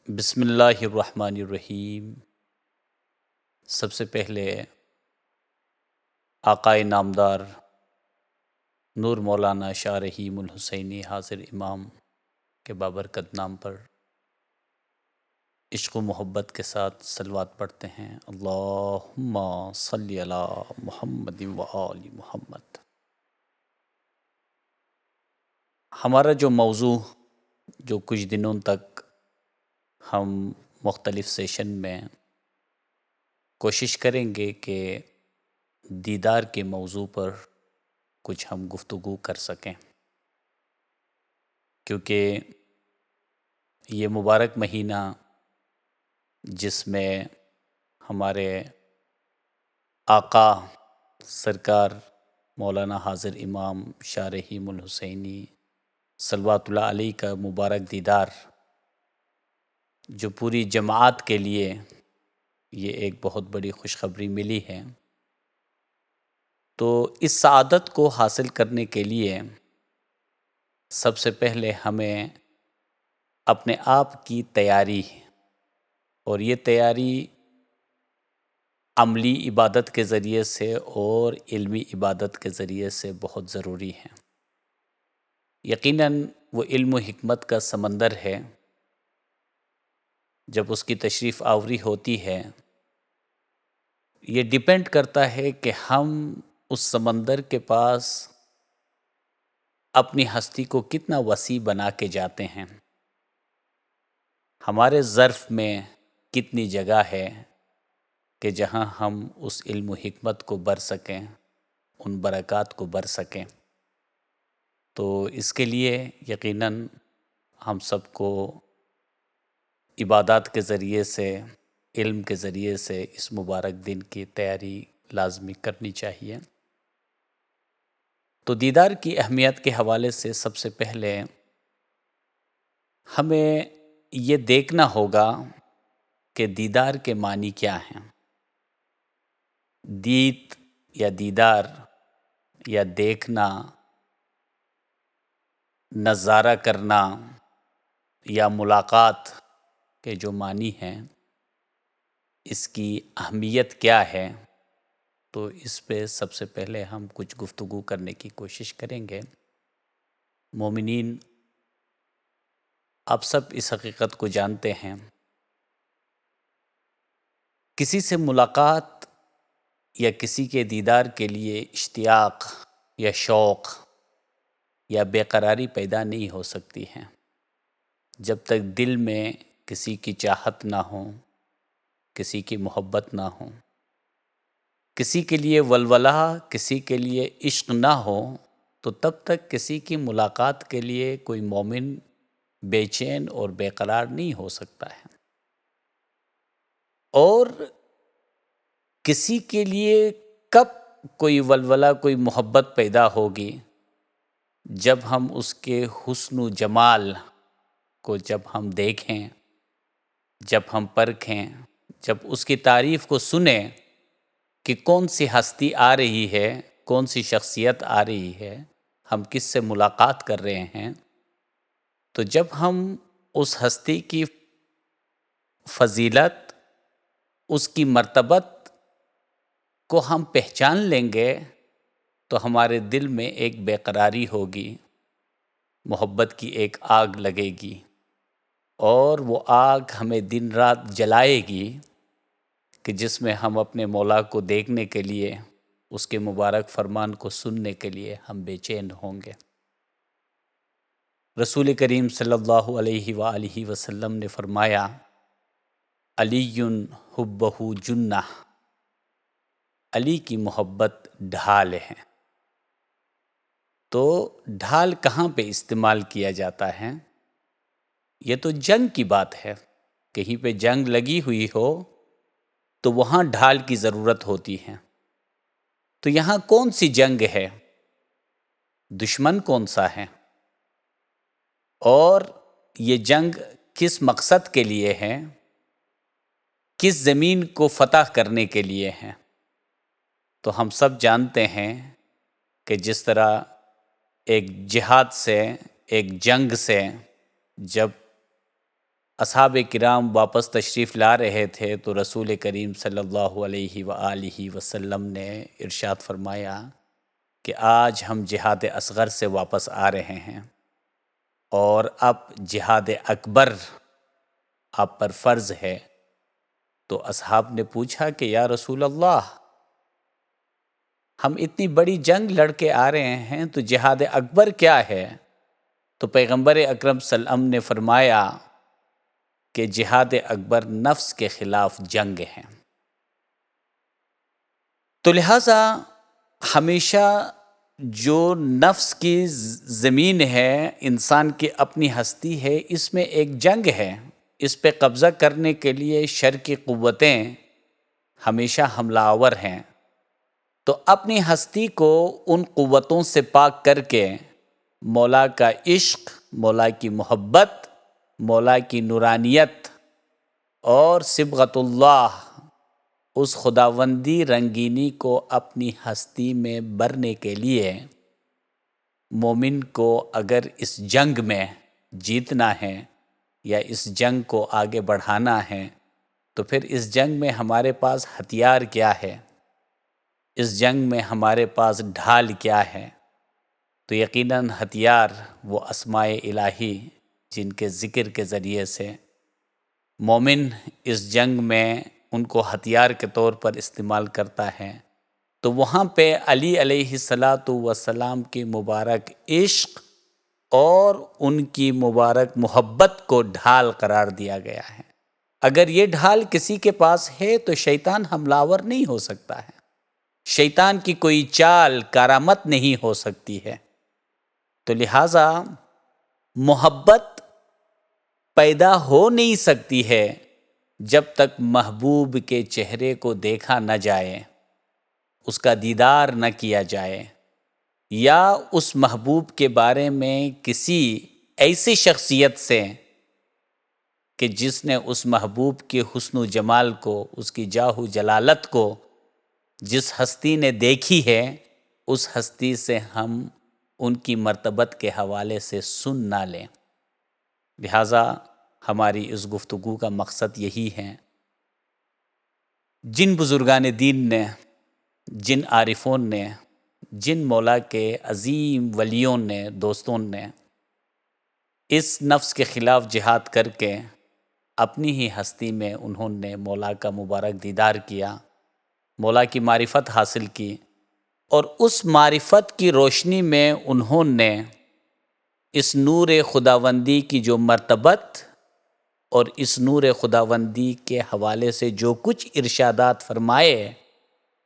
بسم اللہ الرحمن الرحیم۔ سب سے پہلے آقائے نامدار نور مولانا شاہ رحیم الحسینی حاضر امام کے بابرکت نام پر عشق و محبت کے ساتھ صلوات پڑھتے ہیں۔ اللہم صلی علی محمد و آل محمد۔ ہمارا جو موضوع جو کچھ دنوں تک ہم مختلف سیشن میں کوشش کریں گے کہ دیدار کے موضوع پر کچھ ہم گفتگو کر سکیں، کیونکہ یہ مبارک مہینہ جس میں ہمارے آقا سرکار مولانا حاضر امام شاہ رحیم الحسینی صلوات اللہ علیہ کا مبارک دیدار جو پوری جماعت کے لیے یہ ایک بہت بڑی خوشخبری ملی ہے، تو اس سعادت کو حاصل کرنے کے لیے سب سے پہلے ہمیں اپنے آپ کی تیاری، اور یہ تیاری عملی عبادت کے ذریعے سے اور علمی عبادت کے ذریعے سے بہت ضروری ہے۔ یقیناً وہ علم و حکمت کا سمندر ہے، جب اس کی تشریف آوری ہوتی ہے یہ ڈیپینڈ کرتا ہے کہ ہم اس سمندر کے پاس اپنی ہستی کو کتنا وسیع بنا کے جاتے ہیں، ہمارے ظرف میں کتنی جگہ ہے کہ جہاں ہم اس علم و حکمت کو بر سکیں، ان برکات کو بر سکیں۔ تو اس کے لیے یقیناً ہم سب کو عبادات کے ذریعے سے، علم کے ذریعے سے اس مبارک دن کی تیاری لازمی کرنی چاہیے۔ تو دیدار کی اہمیت کے حوالے سے سب سے پہلے ہمیں یہ دیکھنا ہوگا کہ دیدار کے معنی کیا ہیں۔ دید یا دیدار یا دیکھنا، نظارہ کرنا یا ملاقات کے جو معنی ہیں، اس کی اہمیت کیا ہے، تو اس پہ سب سے پہلے ہم کچھ گفتگو کرنے کی کوشش کریں گے۔ مومنین، آپ سب اس حقیقت کو جانتے ہیں، کسی سے ملاقات یا کسی کے دیدار کے لیے اشتیاق یا شوق یا بے قراری پیدا نہیں ہو سکتی ہے جب تک دل میں کسی کی چاہت نہ ہو، کسی کی محبت نہ ہو، کسی کے لیے ولولہ، کسی کے لیے عشق نہ ہو، تو تب تک کسی کی ملاقات کے لیے کوئی مومن بے چین اور بے قرار نہیں ہو سکتا ہے۔ اور کسی کے لیے کب کوئی ولولہ، کوئی محبت پیدا ہوگی؟ جب ہم اس کے حسن و جمال کو جب ہم دیکھیں، جب ہم پرکھیں، جب اس کی تعریف کو سنیں کہ کون سی ہستی آ رہی ہے، کون سی شخصیت آ رہی ہے، ہم کس سے ملاقات کر رہے ہیں، تو جب ہم اس ہستی کی فضیلت، اس کی مرتبت کو ہم پہچان لیں گے تو ہمارے دل میں ایک بے قراری ہوگی، محبت کی ایک آگ لگے گی، اور وہ آگ ہمیں دن رات جلائے گی کہ جس میں ہم اپنے مولا کو دیکھنے کے لیے، اس کے مبارک فرمان کو سننے کے لیے ہم بے چین ہوں گے۔ رسول کریم صلی اللہ علیہ وآلہ وسلم نے فرمایا، علی حبہ جنہ، علی کی محبت ڈھال ہے۔ تو ڈھال کہاں پہ استعمال کیا جاتا ہے؟ یہ تو جنگ کی بات ہے، کہیں پہ جنگ لگی ہوئی ہو تو وہاں ڈھال کی ضرورت ہوتی ہے۔ تو یہاں کون سی جنگ ہے؟ دشمن کون سا ہے؟ اور یہ جنگ کس مقصد کے لیے ہے؟ کس زمین کو فتح کرنے کے لیے ہے؟ تو ہم سب جانتے ہیں کہ جس طرح ایک جہاد سے، ایک جنگ سے جب اصحاب کرام واپس تشریف لا رہے تھے تو رسول کریم صلی اللہ علیہ وآلہ وسلم نے ارشاد فرمایا کہ آج ہم جہاد اصغر سے واپس آ رہے ہیں اور اب جہاد اکبر آپ پر فرض ہے۔ تو اصحاب نے پوچھا کہ یا رسول اللہ، ہم اتنی بڑی جنگ لڑ کے آ رہے ہیں تو جہاد اکبر کیا ہے؟ تو پیغمبر اکرم صلی اللہ علیہ وسلم نے فرمایا کہ جہاد اکبر نفس کے خلاف جنگ ہے۔ تو لہٰذا ہمیشہ جو نفس کی زمین ہے، انسان کی اپنی ہستی ہے، اس میں ایک جنگ ہے۔ اس پہ قبضہ کرنے کے لیے شر کی قوتیں ہمیشہ حملہ آور ہیں۔ تو اپنی ہستی کو ان قوتوں سے پاک کر کے مولا کا عشق، مولا کی محبت، مولا کی نورانیت اور صبغت اللہ، اس خداوندی رنگینی کو اپنی ہستی میں بھرنے کے لیے مومن کو اگر اس جنگ میں جیتنا ہے یا اس جنگ کو آگے بڑھانا ہے تو پھر اس جنگ میں ہمارے پاس ہتھیار کیا ہے، اس جنگ میں ہمارے پاس ڈھال کیا ہے؟ تو یقیناً ہتھیار وہ اسماء الہی جن کے ذکر کے ذریعے سے مومن اس جنگ میں ان کو ہتھیار کے طور پر استعمال کرتا ہے۔ تو وہاں پہ علی علیہ السلام کی مبارک عشق اور ان کی مبارک محبت کو ڈھال قرار دیا گیا ہے۔ اگر یہ ڈھال کسی کے پاس ہے تو شیطان حملہ آور نہیں ہو سکتا ہے، شیطان کی کوئی چال کارآمد نہیں ہو سکتی ہے۔ تو لہٰذا محبت پیدا ہو نہیں سکتی ہے جب تک محبوب کے چہرے کو دیکھا نہ جائے، اس کا دیدار نہ کیا جائے، یا اس محبوب کے بارے میں کسی ایسی شخصیت سے کہ جس نے اس محبوب کے حسن و جمال کو، اس کی جاہ و جلالت کو جس ہستی نے دیکھی ہے، اس ہستی سے ہم ان کی مرتبت کے حوالے سے سن نہ لیں۔ لہٰذا ہماری اس گفتگو کا مقصد یہی ہے، جن بزرگان دین نے، جن عارفون نے، جن مولا کے عظیم ولیوں نے، دوستوں نے اس نفس کے خلاف جہاد کر کے اپنی ہی ہستی میں انہوں نے مولا کا مبارک دیدار کیا، مولا کی معرفت حاصل کی، اور اس معرفت کی روشنی میں انہوں نے اس نور خداوندی کی جو مرتبت اور اس نور خداوندی کے حوالے سے جو کچھ ارشادات فرمائے،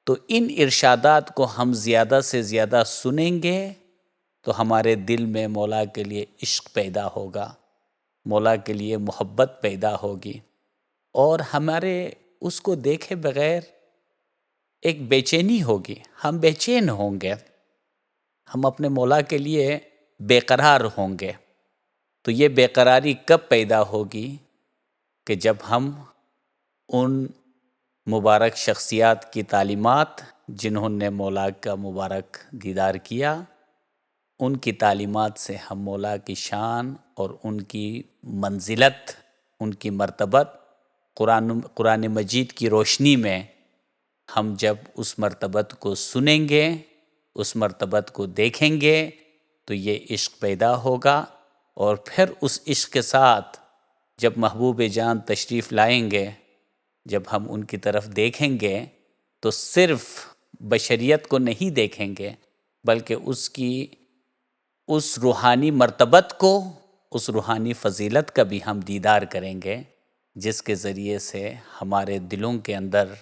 تو ان ارشادات کو ہم زیادہ سے زیادہ سنیں گے تو ہمارے دل میں مولا کے لیے عشق پیدا ہوگا، مولا کے لیے محبت پیدا ہوگی، اور ہمارے اس کو دیکھے بغیر ایک بے چینی ہوگی، ہم بے چین ہوں گے، ہم اپنے مولا کے لیے بے قرار ہوں گے۔ تو یہ بے قراری کب پیدا ہوگی؟ کہ جب ہم ان مبارک شخصیات کی تعلیمات، جنہوں نے مولا کا مبارک دیدار کیا، ان کی تعلیمات سے ہم مولا کی شان اور ان کی منزلت، ان کی مرتبت قرآن مجید کی روشنی میں ہم جب اس مرتبت کو سنیں گے، اس مرتبت کو دیکھیں گے تو یہ عشق پیدا ہوگا، اور پھر اس عشق کے ساتھ جب محبوب جان تشریف لائیں گے، جب ہم ان کی طرف دیکھیں گے تو صرف بشریت کو نہیں دیکھیں گے بلکہ اس روحانی مرتبت کو، اس روحانی فضیلت کا بھی ہم دیدار کریں گے، جس کے ذریعے سے ہمارے دلوں کے اندر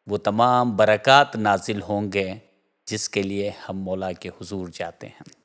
وہ تمام برکات نازل ہوں گے جس کے لیے ہم مولا کے حضور جاتے ہیں۔